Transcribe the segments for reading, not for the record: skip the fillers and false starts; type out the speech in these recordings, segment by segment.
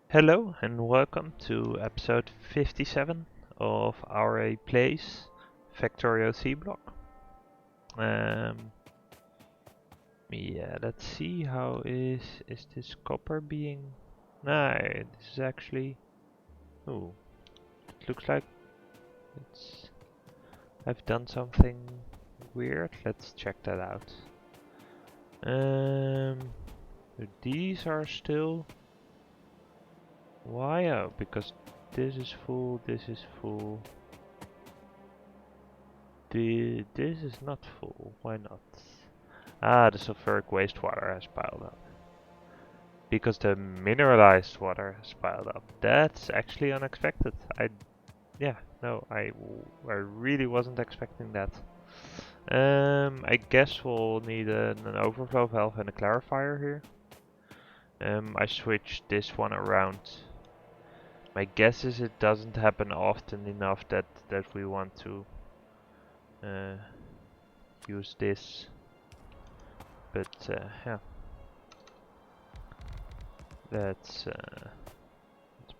Hello and welcome to episode 57 of Aurei Plays Factorio Seablock. Um, let's see how is this copper being. No, this is actually. Oh, it looks like it's. I've done something weird. Let's check that out. These are still. Why? Oh, because this is full. This is full. This is not full. Why not? Ah, the sulfuric wastewater has piled up. Because the mineralized water has piled up. That's actually unexpected. Yeah, no, I really wasn't expecting that. I guess we'll need an overflow valve and a clarifier here. I switched this one around. My guess is it doesn't happen often enough that we want to use this. But yeah. Let's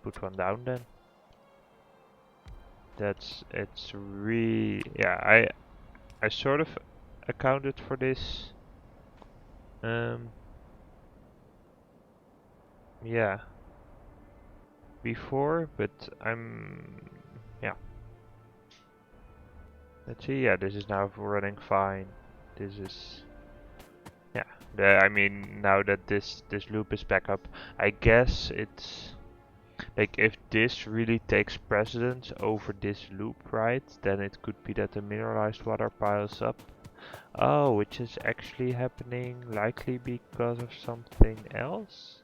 put one down then. It's really, yeah, I sort of accounted for this. Yeah, before, but yeah. Let's see. Yeah, this is now running fine. This is, yeah. I mean, now that this loop is back up, I guess it's like if this really takes precedence over this loop, right? Then it could be that the mineralized water piles up. Oh, which is actually happening likely because of something else?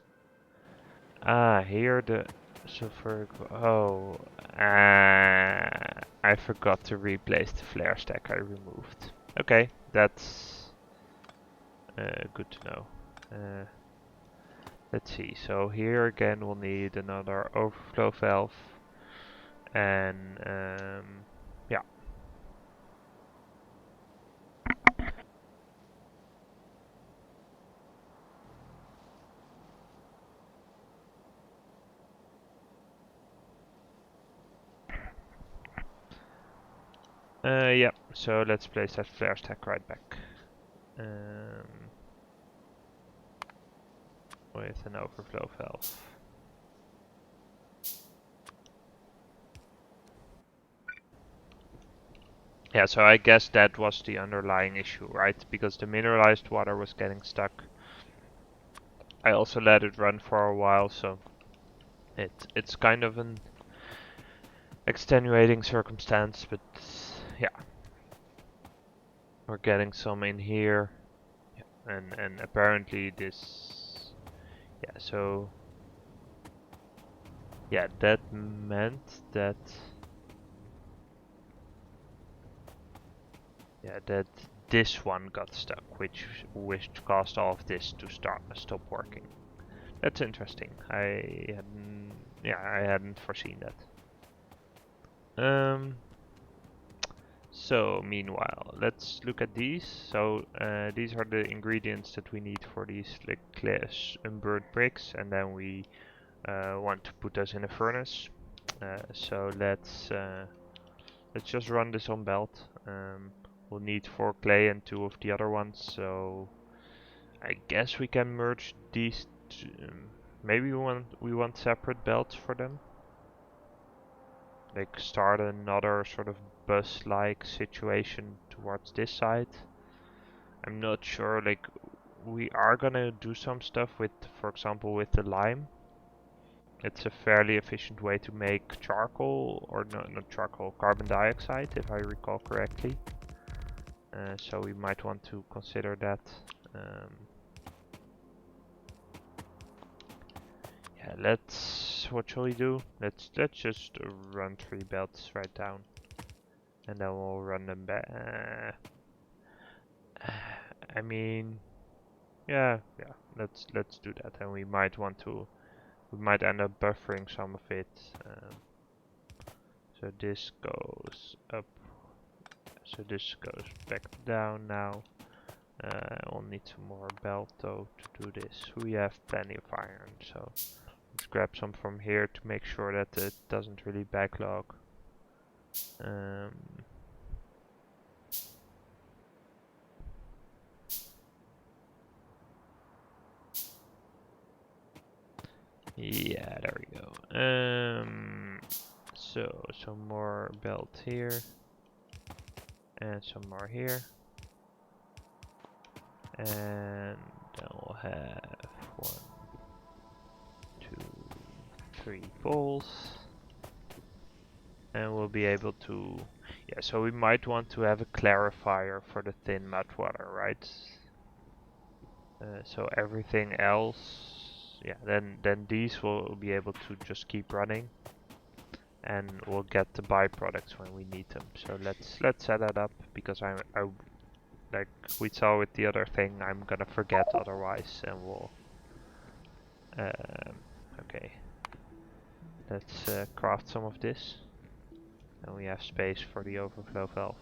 Ah, here the sulfuric. Oh, I forgot to replace the flare stack I removed. Okay, that's good to know. Uh, let's see. So here again, we'll need another overflow valve, and yeah. Yeah. So let's place that flare stack right back. With an overflow valve. Yeah, so I guess that was the underlying issue, right? Because the mineralized water was getting stuck. I also let it run for a while, so it's kind of an extenuating circumstance, but yeah. We're getting some in here. And apparently this, yeah, so yeah, that meant that, yeah, that this one got stuck, which caused all of this to stop working. That's interesting. I hadn't foreseen that. So meanwhile, let's look at these. So these are the ingredients that we need for these like unburned bricks, and then we want to put those in a furnace. So let's just run this on belt. We'll need 4 clay and 2 of the other ones. So I guess we can merge these. Maybe we want separate belts for them. Like start another sort of bus-like situation towards this side. I'm not sure. Like we are gonna do some stuff with, for example, with the lime. It's a fairly efficient way to make charcoal, or no, not charcoal, carbon dioxide, if I recall correctly. So we might want to consider that. Yeah, what shall we do? Let's just run 3 belts right down, and then we'll run them back. I mean, yeah. Let's do that, and we might end up buffering some of it. So this goes up. So this goes back down now. We'll need some more belt though to do this. We have plenty of iron, so let's grab some from here to make sure that it doesn't really backlog. Yeah, there we go. So some more belt here, and some more here, and then we'll have 1, 2, 3 poles, and we'll be able to. Yeah, so we might want to have a clarifier for the thin mud water, right? So everything else, yeah, then these will be able to just keep running, and we'll get the byproducts when we need them. So let's set that up, because I like we saw with the other thing, I'm gonna forget otherwise, and we'll okay. Let's craft some of this, and we have space for the overflow valve.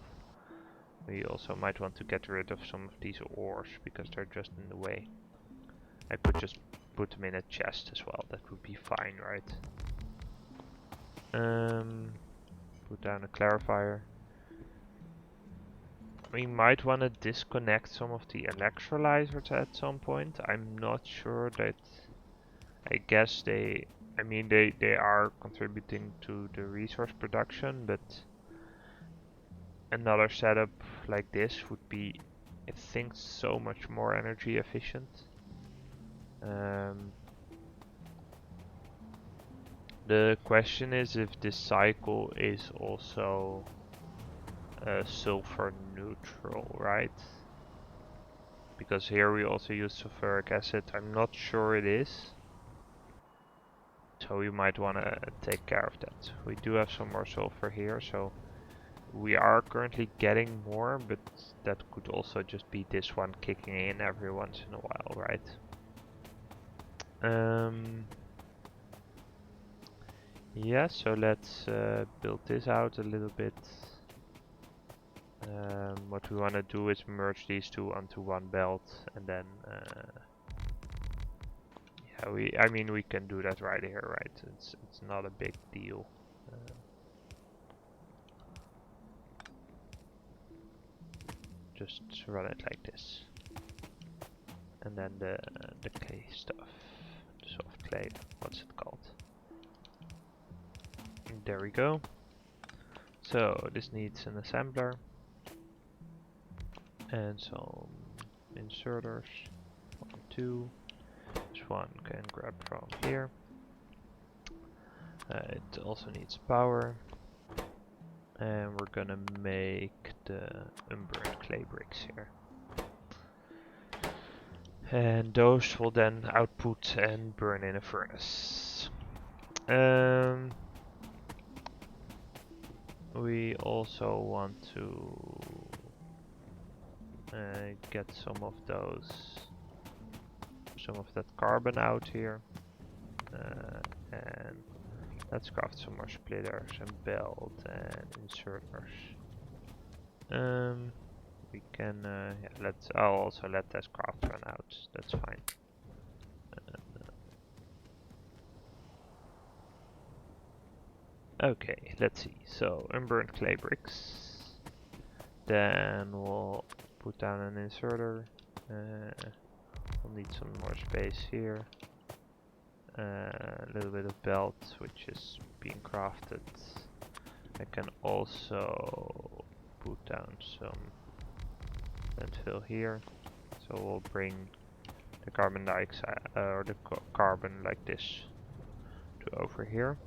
We also might want to get rid of some of these ores because they're just in the way. I could just put them in a chest as well, that would be fine, right? Put down a clarifier. We might want to disconnect some of the electrolyzers at some point. I'm not sure that. I guess they are contributing to the resource production, but another setup like this would be, I think, so much more energy efficient. The question is if this cycle is also sulfur neutral, right? Because here we also use sulfuric acid. I'm not sure it is. So we might want to take care of that. We do have some more sulfur here, so we are currently getting more, but that could also just be this one kicking in every once in a while, right? Yeah, so let's build this out a little bit. What we want to do is merge these two onto one belt, and then yeah, I mean we can do that right here, right? It's not a big deal. Just run it like this, and then the clay stuff, the soft clay, what's it called? There we go. So this needs an assembler and some inserters. 1, 2. This one can grab from here. It also needs power, and we're gonna make the unburned clay bricks here. And those will then output and burn in a furnace. We also want to get some of that carbon out here, and let's craft some more splitters and belt and inserters. We can yeah, I'll also let this craft run out, that's fine. Okay, let's see. So unburned clay bricks. Then we'll put down an inserter. We'll need some more space here. A little bit of belt, which is being crafted. I can also put down some landfill here. So we'll bring the carbon dioxide or the carbon like this to over here.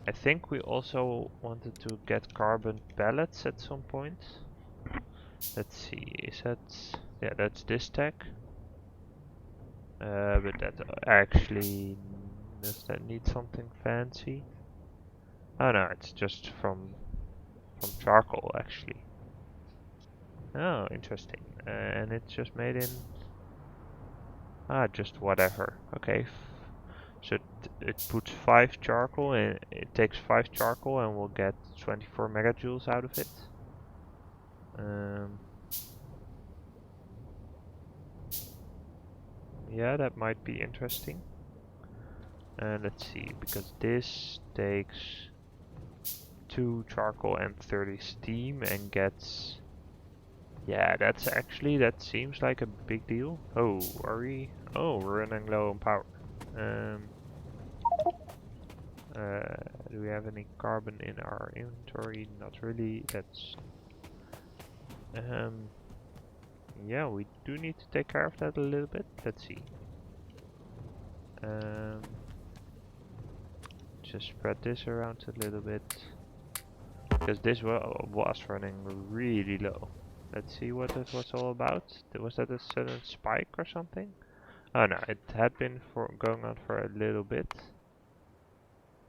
I think we also wanted to get carbon pellets at some point. Let's see, is that, yeah, that's this tech. But that actually, does that need something fancy? Oh no, it's just from charcoal actually. Oh, interesting. And it's just made in, just whatever. Okay. So it puts 5 charcoal, and it takes 5 charcoal, and we'll get 24 megajoules out of it. Yeah, that might be interesting. And let's see, because this takes 2 charcoal and 30 steam and gets... Yeah, that's actually, that seems like a big deal. Oh, are we? Oh, we're running low on power. Um, do we have any carbon in our inventory? Not really. That's... yeah, we do need to take care of that a little bit. Let's see. Just spread this around a little bit. Because this was running really low. Let's see what it was all about. Was that a sudden spike or something? Oh no, it had been going on for a little bit.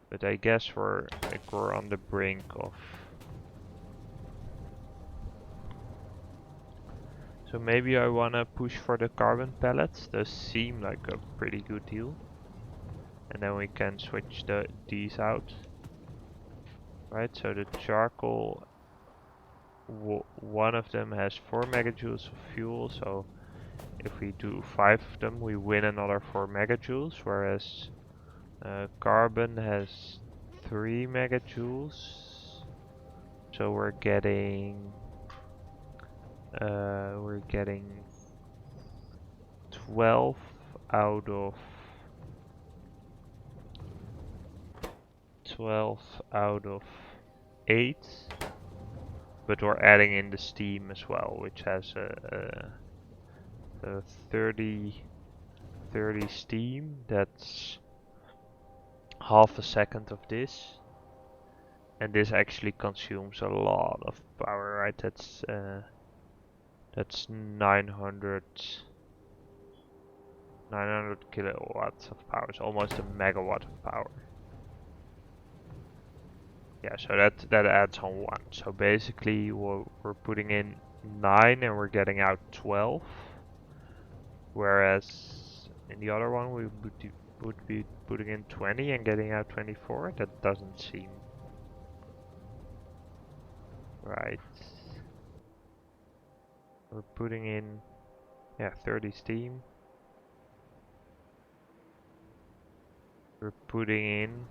But I guess we're on the brink of... So maybe I wanna push for the carbon pellets. Those seem like a pretty good deal. And then we can switch these out. Right, so the charcoal, one of them has 4 megajoules of fuel, so if we do 5 of them we win another 4 megajoules, whereas carbon has 3 megajoules. So we're getting 12 out of 8, but we're adding in the steam as well, which has a 30 steam. That's half a second of this, and this actually consumes a lot of power, right? That's 900 kilowatts of power. It's almost a megawatt of power. Yeah, so that adds on 1. So basically we're putting in 9 and we're getting out 12. Whereas in the other one we would be putting in 20 and getting out 24. That doesn't seem right. We're putting in 30 steam. We're putting in...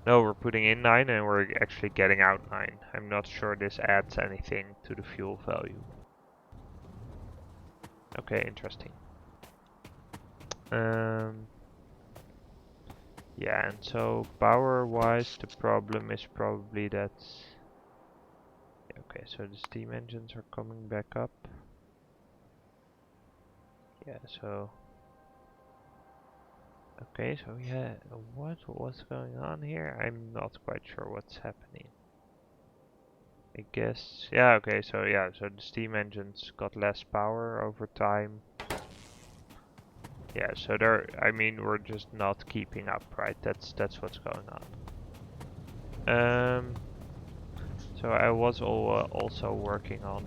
No, we're putting in 9 and we're actually getting out 9. I'm not sure this adds anything to the fuel value. Okay, interesting. Yeah, and so power-wise, the problem is probably that... Okay, so the steam engines are coming back up. Yeah, so... Okay, so yeah, what's going on here? I'm not quite sure what's happening. I guess... Yeah, okay, so yeah, so the steam engines got less power over time. Yeah, so I mean, we're just not keeping up, right? That's what's going on. So I was also working on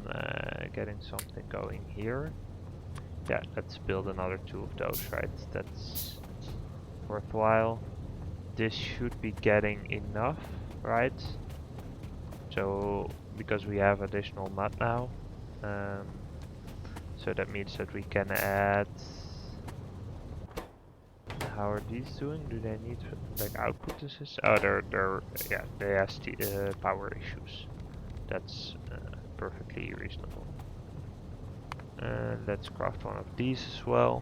getting something going here. Yeah, let's build another 2 of those, right? That's worthwhile. This should be getting enough, right? So, because we have additional mud now. So that means that we can add... How are these doing? Do they need like output assist? Oh, they have power issues. That's perfectly reasonable. Let's craft one of these as well.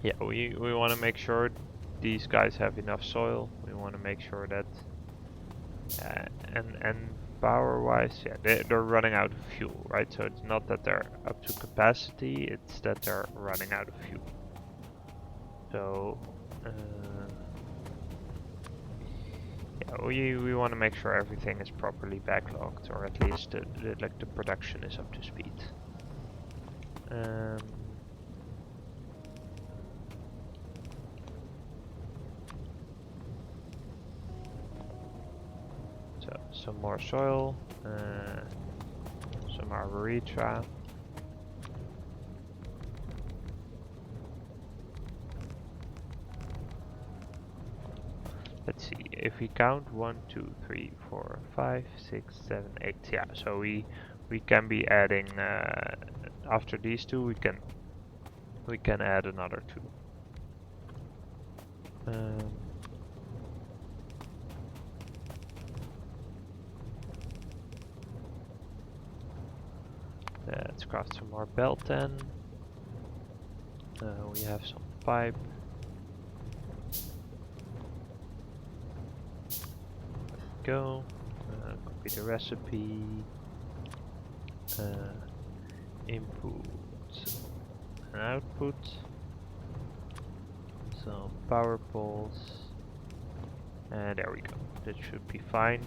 Yeah, we want to make sure these guys have enough soil. We want to make sure that and power-wise, yeah, they're running out of fuel, right? So it's not that they're up to capacity; it's that they're running out of fuel. So yeah, we want to make sure everything is properly backlogged, or at least the production is up to speed. So some more soil, some arboretra. Let's see, if we count 1, 2, 3, 4, 5, 6, 7, 8, yeah, so we can be adding, after these 2 we can we can add another 2. Let's craft some more belt then. We have some pipe. Go. Copy the recipe. Input and output. Some power poles. And there we go. That should be fine.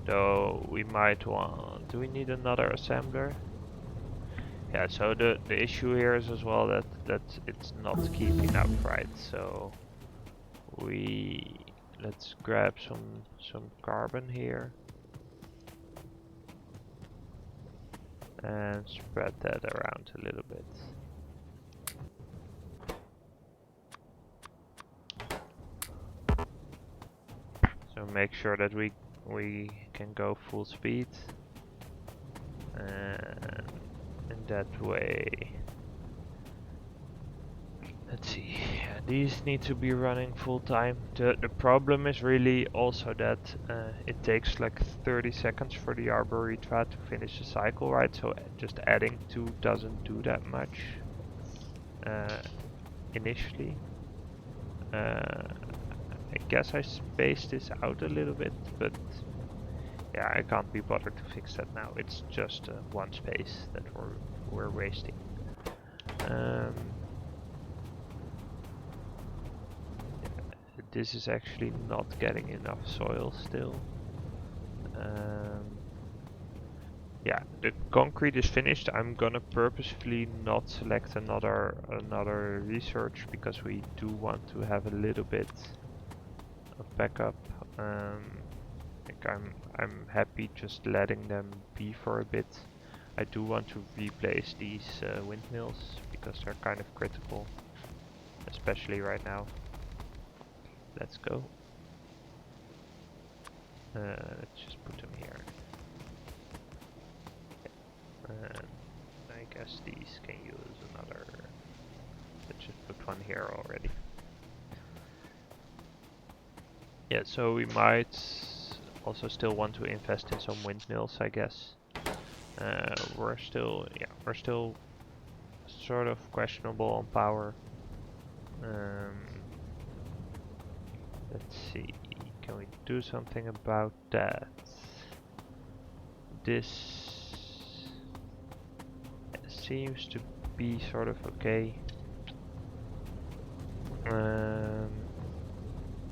Though we might want... Do we need another assembler? Yeah, so the issue here is as well that it's not keeping up, right? So let's grab some carbon here and spread that around a little bit. So make sure that we can go full speed, and in that way, let's see, yeah, these need to be running full time. The problem is really also that it takes like 30 seconds for the Arboritra to finish the cycle, right? So just adding 2 doesn't do that much initially. I guess I spaced this out a little bit, but yeah, I can't be bothered to fix that now. It's just one space that we're wasting. This is actually not getting enough soil still. Yeah, the concrete is finished. I'm gonna purposefully not select another research because we do want to have a little bit of backup. Like I'm happy just letting them be for a bit. I do want to replace these windmills because they're kind of critical, especially right now. Let's go. Let's just put them here. And I guess these can use another. Let's just put one here already. Yeah, so we might also still want to invest in some windmills, I guess. We're still sort of questionable on power. Let's see, can we do something about that? This seems to be sort of okay.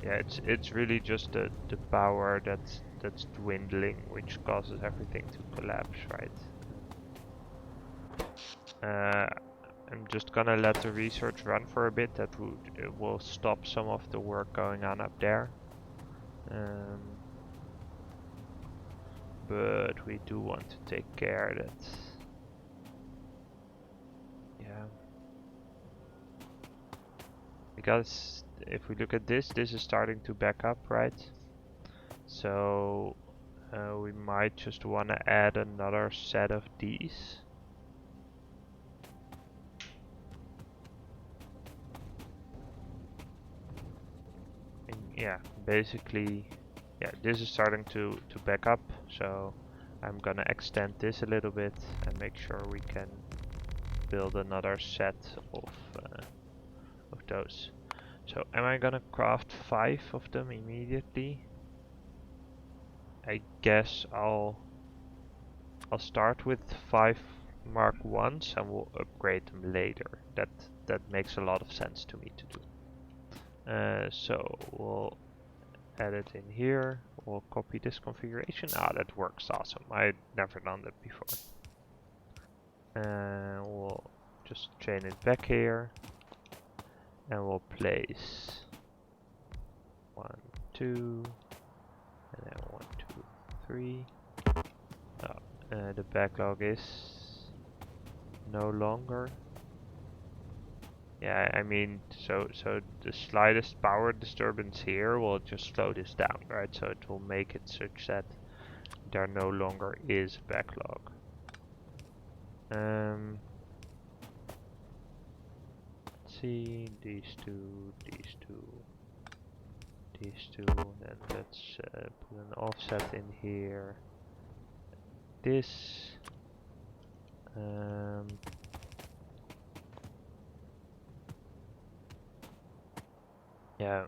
Yeah, it's really just the power that's dwindling, which causes everything to collapse, right? I'm just gonna let the research run for a bit. That will stop some of the work going on up there. But we do want to take care that, yeah, because if we look at this is starting to back up, right? So we might just want to add another set of these. And yeah, basically, yeah, this is starting to back up, so I'm gonna extend this a little bit and make sure we can build another set of those. So am I gonna craft 5 of them immediately? I guess I'll start with 5 Mark 1s and we'll upgrade them later. That makes a lot of sense to me to do. So we'll add it in here. We'll copy this configuration. Ah, that works awesome. I'd never done that before. And we'll just chain it back here. And we'll place 1, 2, and then 1, 2, 3. Oh, the backlog is no longer. Yeah, I mean, so the slightest power disturbance here will just slow this down, right? So it will make it such that there no longer is a backlog. see, these two, these two, these two, then let's put an offset in here. This, yeah,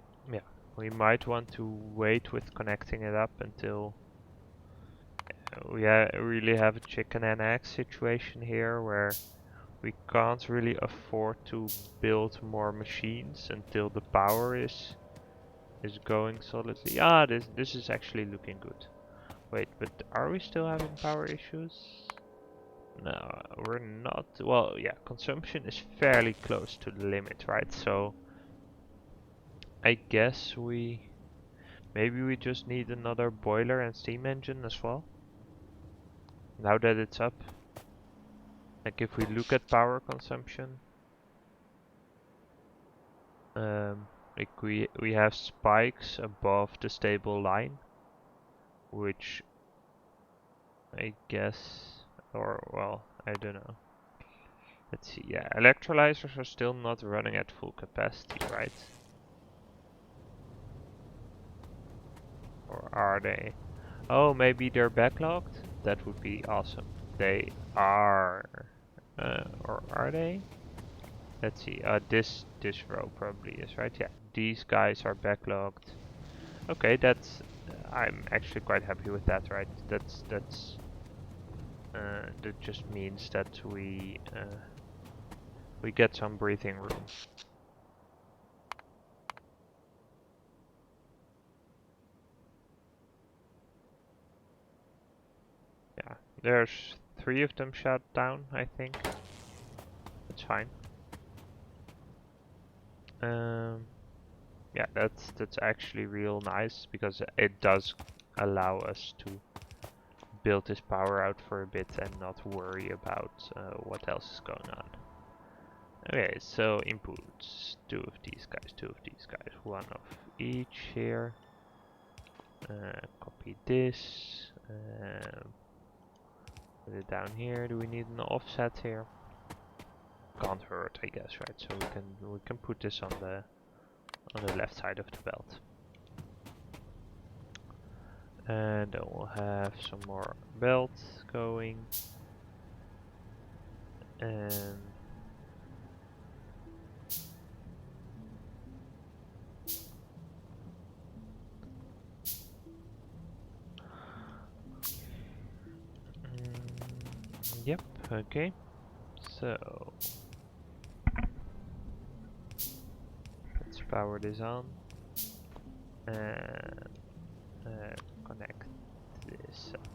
we might want to wait with connecting it up until we really have a chicken and egg situation here where we can't really afford to build more machines until the power is going solidly. Ah, this is actually looking good. Wait, but are we still having power issues? No, we're not. Well, yeah, consumption is fairly close to the limit, right? So I guess maybe we just need another boiler and steam engine as well. Now that it's up. Like if we look at power consumption, like we have spikes above the stable line, which I guess, or well, I don't know. Let's see, yeah, electrolyzers are still not running at full capacity, right? Or are they? Oh, maybe they're backlogged? That would be awesome. They are. Or are they? Let's see, this row probably is, right? Yeah, these guys are backlogged. Okay, that's... I'm actually quite happy with that, right? That just means that we get some breathing room. Yeah, there's 3 of them shut down, I think. That's fine. Yeah, that's actually real nice because it does allow us to build this power out for a bit and not worry about what else is going on. Okay, so inputs, 2 of these guys, 1 of each here. Copy this, put it down here. Do we need an offset here? Can't hurt, I guess, right? So we can put this on the left side of the belt. And then we'll have some more belts going. And yep, okay. So let's power this on and connect this up.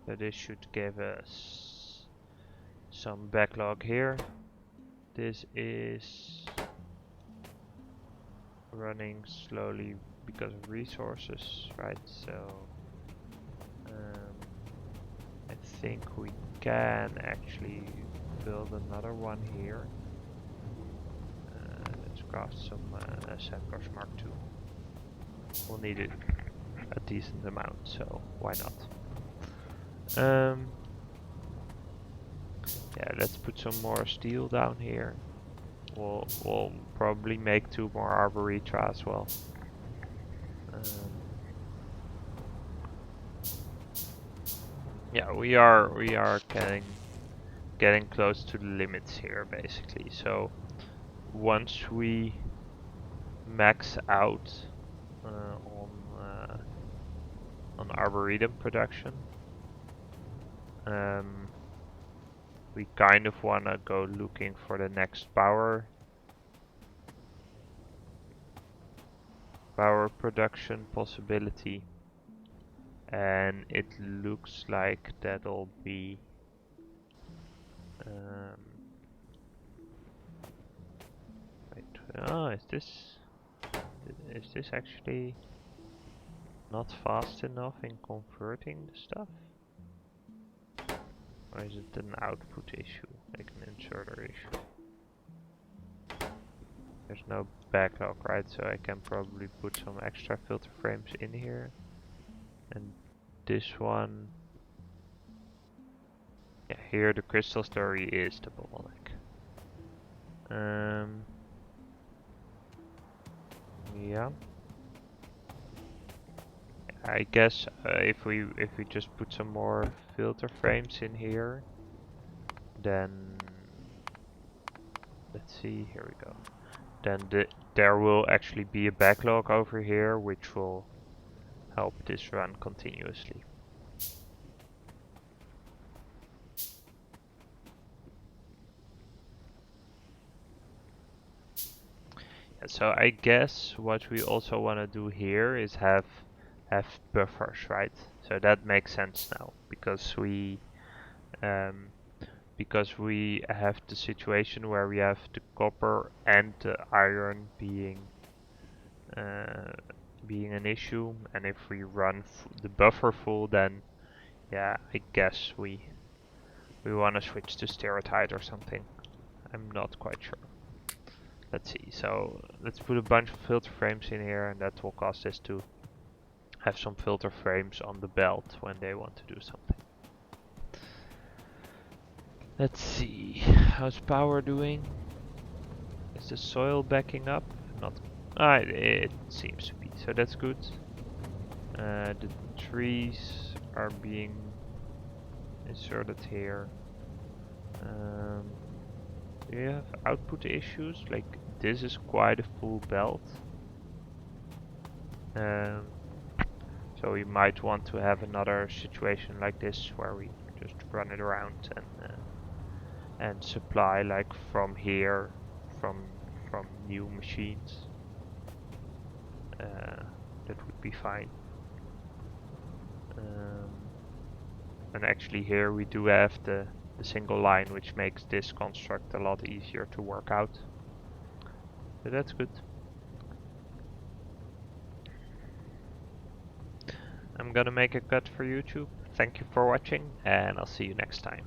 So this should give us some backlog here. This is running slowly because of resources, right? So I think we can actually build another one here. Let's craft some Sandcars Mark II. We'll need it a decent amount, so why not? Yeah, let's put some more steel down here. We'll probably make 2 more Arboritra as well. Yeah, we are getting close to the limits here, basically. So once we max out on Arboretum production, we kind of want to go looking for the next power production possibility, and it looks like that'll be wait, oh, is this actually not fast enough in converting the stuff? Or is it an output issue, like an inserter issue? There's no backlog, right? So I can probably put some extra filter frames in here. And this one... Yeah, here the crystal story is the bottleneck. Um, yeah. I guess if we just put some more filter frames in here, then let's see. Here we go. Then there will actually be a backlog over here, which will help this run continuously. So I guess what we also want to do here is have buffers, right? So that makes sense now um, because we have the situation where we have the copper and the iron uh, being an issue, and if we run the buffer full, then yeah, I guess we want to switch to stereotype or something. I'm not quite sure. Let's see, so let's put a bunch of filter frames in here, and that will cause this to have some filter frames on the belt when they want to do something. Let's see, how's power doing? Is the soil backing up? Not. It seems to be, so that's good. The trees are being inserted here. Do you have output issues? Like, this is quite a full belt. So we might want to have another situation like this where we just run it around and supply like from here, from new machines. That would be fine. And actually here we do have the single line, which makes this construct a lot easier to work out. So that's good. I'm gonna make a cut for YouTube. Thank you for watching, and I'll see you next time.